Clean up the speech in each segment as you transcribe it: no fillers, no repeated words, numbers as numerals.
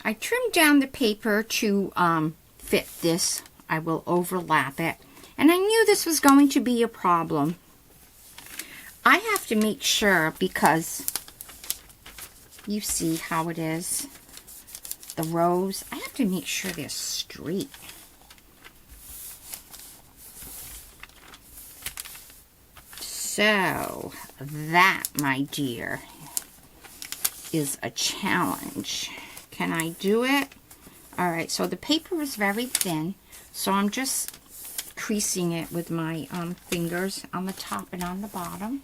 I trimmed down the paper to fit this. I will overlap it. And I knew this was going to be a problem. I have to make sure, because you see how it is. The rows, I have to make sure they're straight. So that, my dear, is a challenge. Can I do it? All right, so the paper is very thin, so I'm just creasing it with my fingers on the top and on the bottom.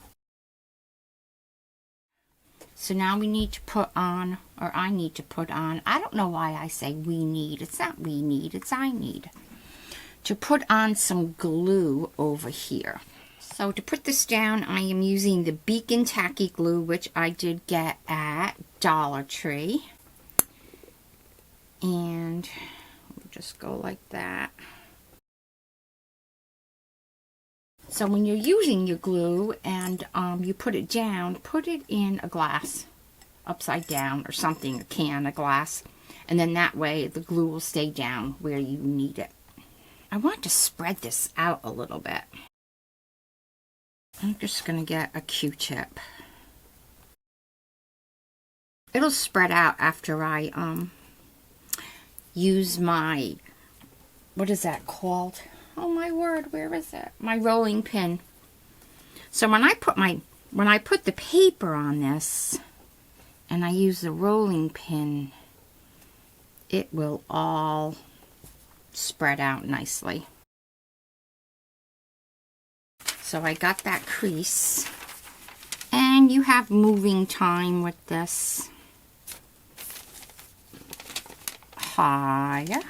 So now we need to put on, or I need to put on, I don't know why I say we need. It's not we need, it's I need. To put on some glue over here. So to put this down, I am using the Beacon Tacky Glue, which I did get at Dollar Tree. And we'll just go like that. So when you're using your glue and you put it down, put it in a glass upside down or something, a can, a glass, and then that way the glue will stay down where you need it. I want to spread this out a little bit. I'm just going to get a Q-tip. It'll spread out after I use my, what is that called? Oh my word, where is it? My rolling pin. So when I put the paper on this and I use the rolling pin, it will all spread out nicely. So I got that crease, and you have moving time with this. Higher.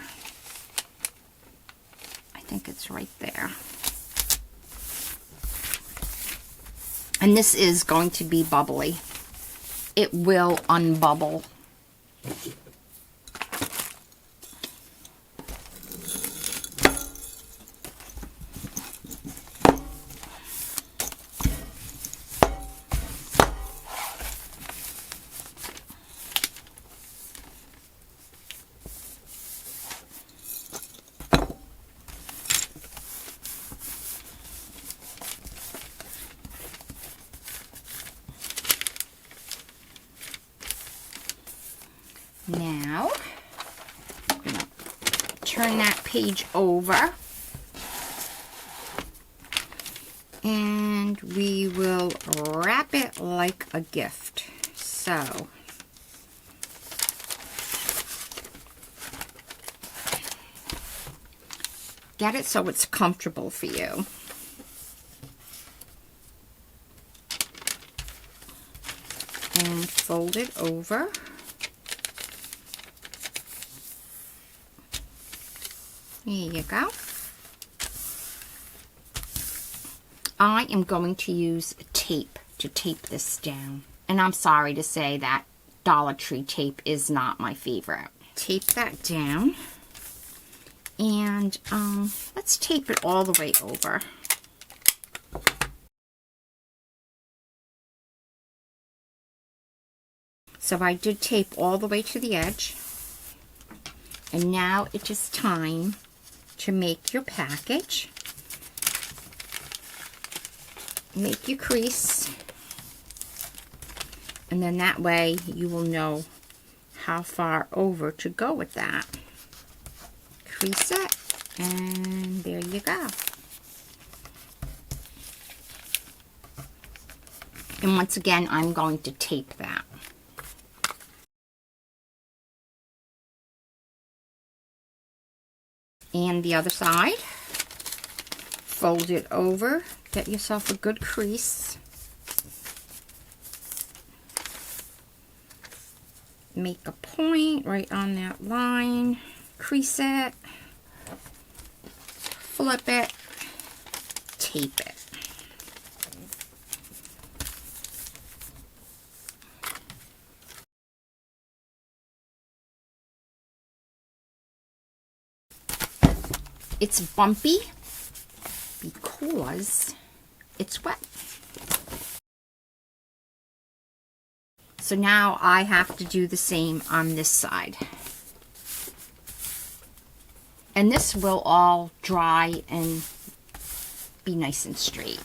I think it's right there. And this is going to be bubbly. It will unbubble. Now, I'm going to turn that page over, and we will wrap it like a gift. So, get it so it's comfortable for you. And fold it over. There you go. I am going to use tape to tape this down. And I'm sorry to say that Dollar Tree tape is not my favorite. Tape that down. And let's tape it all the way over. So I did tape all the way to the edge. And now it is time to make your package. Make your crease. And then that way you will know how far over to go with that. Crease it, and there you go. And once again, I'm going to tape that. And the other side, fold it over, get yourself a good crease. Make a point right on that line, crease it, flip it, tape it. It's bumpy because it's wet. So now I have to do the same on this side. And this will all dry and be nice and straight.